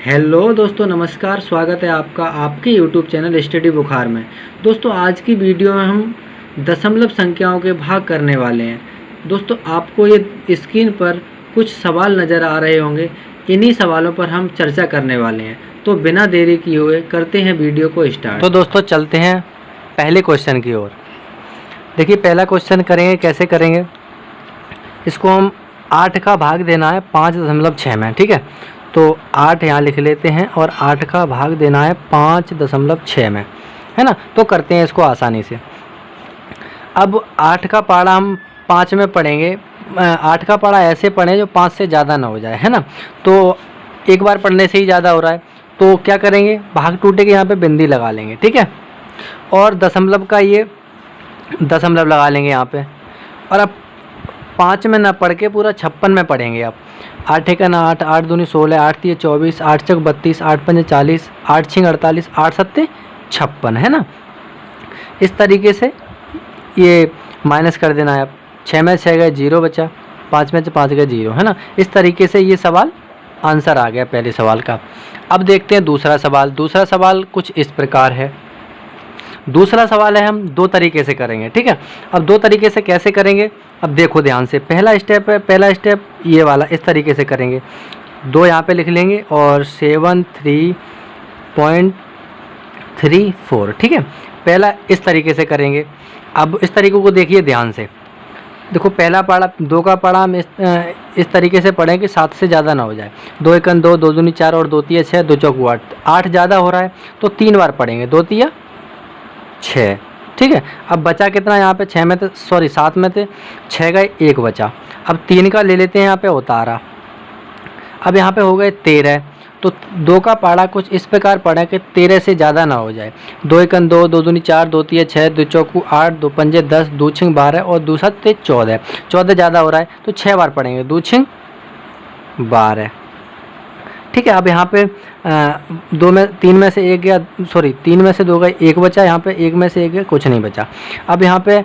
Hello दोस्तों, नमस्कार। स्वागत है आपका आपके यूट्यूब चैनल स्टडी बुखार में। दोस्तों, आज की वीडियो में हम दशमलव संख्याओं के भाग करने वाले हैं। दोस्तों, आपको ये स्क्रीन पर कुछ सवाल नज़र आ रहे होंगे। इन्हीं सवालों पर हम चर्चा करने वाले हैं। तो बिना देरी किए हुए करते हैं वीडियो को स्टार्ट। तो दोस्तों चलते हैं पहले क्वेश्चन की ओर। देखिए, पहला क्वेश्चन करेंगे, कैसे करेंगे। इसको हम 8 का भाग देना है 5.6 में, ठीक है। तो 8 यहाँ लिख लेते हैं और 8 का भाग देना है 5.6 में, है ना। तो करते हैं इसको आसानी से। अब 8 का पहाड़ा हम 5 में पढ़ेंगे। 8 का पहाड़ा ऐसे पढ़ें जो 5 से ज़्यादा ना हो जाए, है ना। तो एक बार पढ़ने से ही ज़्यादा हो रहा है, तो क्या करेंगे, भाग टूटे के यहाँ पे बिंदी लगा लेंगे, ठीक है। और दशमलव का ये दशमलव लगा लेंगे यहाँ पे। और अब 5 में ना पढ़ के पूरा 56 में पढ़ेंगे। अब 8 एकन 8, 8 दूनी 16, 8 तीय 24, 8 चौक 32, 8 पंजे 40, 8 छिंग 48, 8 सत्ते 56, है ना। इस तरीके से ये माइनस कर देना है। अब 6 में 6 गए 0 बचा, 5 में 5 गए 0, है ना। इस तरीके से ये सवाल आंसर आ गया पहले सवाल का। अब देखते हैं दूसरा सवाल। दूसरा सवाल कुछ इस प्रकार है। दूसरा सवाल है, हम 2 तरीके से करेंगे, ठीक है। अब 2 तरीके से कैसे करेंगे, अब देखो ध्यान से। पहला स्टेप है, पहला स्टेप ये वाला, इस तरीके से करेंगे। 2 यहाँ पे लिख लेंगे और 73.34, ठीक है। पहला इस तरीके से करेंगे। अब इस तरीके को देखिए ध्यान से। देखो, पहला पढ़ा 2 का पढ़ा हम इस तरीके से पढ़ें कि 7 से ज़्यादा ना हो जाए। 2 एकन 2, 2 दूनी 4 और 2 तिया 6, 2 चौक 8। 8 ज़्यादा हो रहा है तो 3 बार पढ़ेंगे, 2 तिया 6, ठीक है। अब बचा कितना यहाँ पे, 6 में थे, सॉरी 7 में थे, 6 गए 1 बचा। अब 3 का ले लेते हैं यहाँ पे उतारा। अब यहाँ पे हो गए 13। तो 2 का पहाड़ा कुछ इस प्रकार पढ़ा कि 13 से ज़्यादा ना हो जाए। 2 एकन 2, 2 दूनी 4, 2 तिया 6, 2 चौकू 8, 2 पंजे 10, 2 छिंग 12 और 2 सत्ते 14। 14 ज़्यादा हो रहा है तो 6 बार पढ़ेंगे, 2 छिंग 12, ठीक है। अब यहाँ पे 3 में से 1 गया, सॉरी 3 में से 2 गए 1 बचा। यहाँ पे 1 में से 1 गया, कुछ नहीं बचा। अब यहाँ पे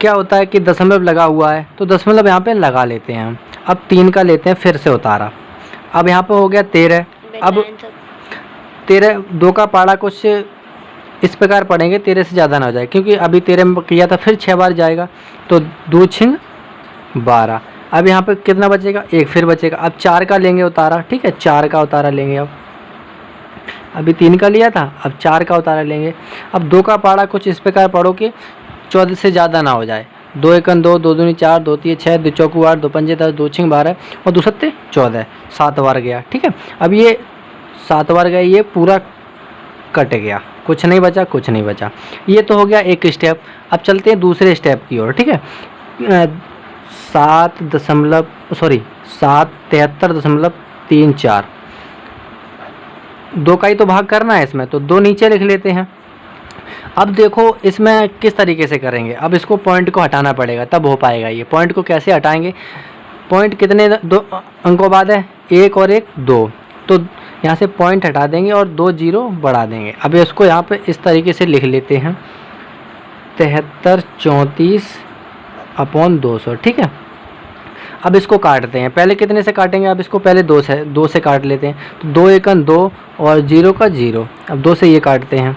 क्या होता है कि दशमलव लगा हुआ है तो दशमलव यहाँ पे लगा लेते हैं हम। अब 3 का लेते हैं, फिर से उतारा। अब यहाँ पे हो गया 13। अब 13, 2 का पहाड़ा कुछ इस प्रकार पढ़ेंगे 13 से ज़्यादा ना हो जाए, क्योंकि अभी 13 में किया था, फिर 6 बार जाएगा तो 2 छिंग 12। अब यहाँ पे कितना बचेगा, 1 फिर बचेगा। अब 4 का लेंगे उतारा, ठीक है। 4 का उतारा लेंगे। अब अभी 3 का लिया था, अब 4 का उतारा लेंगे। अब 2 का पहाड़ा कुछ इस प्रकार पढ़ो कि 14 से ज़्यादा ना हो जाए। 2 एकन 2, 2 दूनी 4, 2 तिया 6, 2 चौकू 8, 2 पंजे 10, 2 छिंग 12 और 2 सत्ते 14। 7 बार गया, ठीक है। अब ये 7 बार गया, ये पूरा कट गया, कुछ नहीं बचा, कुछ नहीं बचा। ये तो हो गया एक स्टेप। अब चलते हैं दूसरे स्टेप की ओर, ठीक है। 73.34। 2 का ही तो भाग करना है इसमें, तो 2 नीचे लिख लेते हैं। अब देखो इसमें किस तरीके से करेंगे। अब इसको पॉइंट को हटाना पड़ेगा, तब हो पाएगा ये। पॉइंट को कैसे हटाएंगे, पॉइंट कितने 2 अंकों बाद है, 1 और 1 2। तो यहाँ से पॉइंट हटा देंगे और 2 0 बढ़ा देंगे। अब इसको यहाँ पे इस तरीके से लिख लेते हैं, 73/34, ठीक है। अब इसको काटते हैं। पहले कितने से काटेंगे, अब इसको पहले 2 से काट लेते हैं। तो 2 एकन 2 और 0 का 0। अब 2 से ये काटते हैं।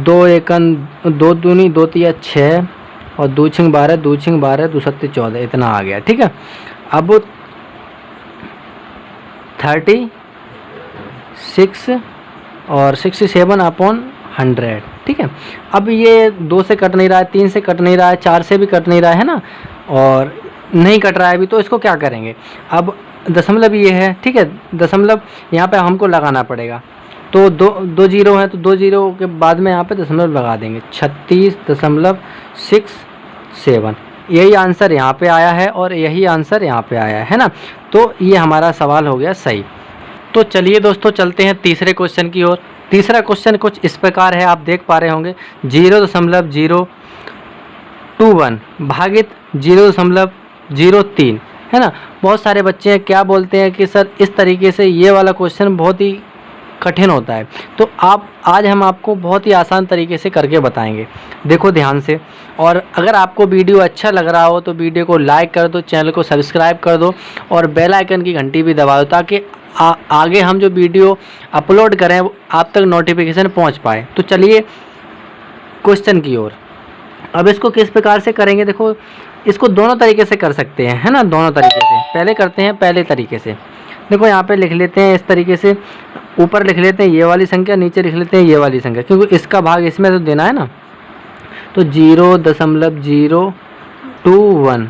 2 एकन 2 दूनी 2 तिया 6 और 2 छिंग 12, 2 छिंग 12, 2 सत्ते 14, इतना आ गया, ठीक है। अब 36 और 67/100, ठीक है। अब ये 2 से कट नहीं रहा है, 3 से कट नहीं रहा है, 4 से भी कट नहीं रहा है ना, और नहीं कट रहा है अभी, तो इसको क्या करेंगे। अब दशमलव ये है, ठीक है। दशमलव यहाँ पे हमको लगाना पड़ेगा। तो 2 0 है तो 2 0 के बाद में यहाँ पे दशमलव लगा देंगे। 36.67, यही आंसर यहाँ पे आया है और यही आंसर यहाँ पे आया है ना। तो ये हमारा सवाल हो गया सही। तो चलिए दोस्तों चलते हैं तीसरे क्वेश्चन की ओर। तीसरा क्वेश्चन कुछ इस प्रकार है, आप देख पा रहे होंगे। 0.021 भागित 0.03, है ना। बहुत सारे बच्चे हैं क्या बोलते हैं कि सर इस तरीके से ये वाला क्वेश्चन बहुत ही कठिन होता है। तो आज हम आपको बहुत ही आसान तरीके से करके बताएंगे। देखो ध्यान से, और अगर आपको वीडियो अच्छा लग रहा हो तो वीडियो को लाइक कर दो, चैनल को सब्सक्राइब कर दो और बेल आइकन की घंटी भी दबा दो, ताकि आगे हम जो वीडियो अपलोड करें आप तक नोटिफिकेशन पहुंच पाए। तो चलिए क्वेश्चन की ओर। अब इसको किस प्रकार से करेंगे, देखो इसको दोनों तरीके से कर सकते हैं, है ना, दोनों तरीके से। पहले करते हैं पहले तरीके से। देखो यहाँ पे लिख लेते हैं इस तरीके से, ऊपर लिख लेते हैं ये वाली संख्या, नीचे लिख लेते हैं ये वाली संख्या, क्योंकि इसका भाग इसमें तो देना है ना। तो 0.021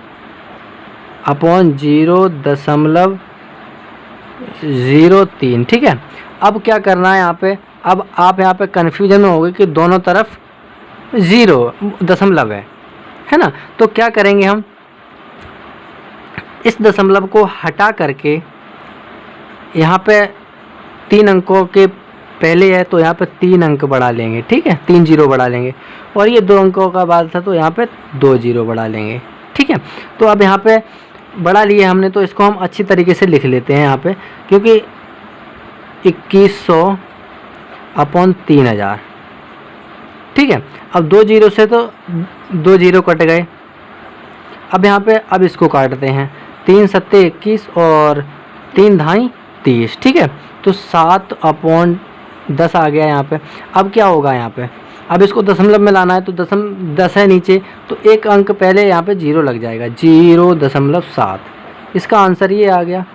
अपॉन 0.03, ठीक है। अब क्या करना है यहाँ पे, अब आप यहाँ पे कन्फ्यूजन में होंगे कि दोनों तरफ 0 दशमलव है ना। तो क्या करेंगे हम, इस दशमलव को हटा करके यहाँ पे 3 अंकों के पहले है तो यहाँ पे 3 अंक बढ़ा लेंगे, ठीक है, 3 जीरो बढ़ा लेंगे। और ये 2 अंकों का बाद था तो यहाँ पे 2 जीरो बढ़ा लेंगे, ठीक है। तो अब यहाँ पे बढ़ा लिए हमने, तो इसको हम अच्छी तरीके से लिख लेते हैं यहाँ पे, क्योंकि 2100 अपॉन 3000, ठीक है। अब 2 जीरो से तो 2 जीरो कट गए। अब यहाँ पे अब इसको काटते हैं, 3 सत्ते 21 और 3 धाई 30, ठीक है। तो 7 अपॉन 10 आ गया यहाँ पे। अब क्या होगा यहाँ पे, अब इसको दशमलव में लाना है तो 10 है नीचे, तो एक अंक पहले यहाँ पे 0 लग जाएगा, 0.7। इसका आंसर ये आ गया।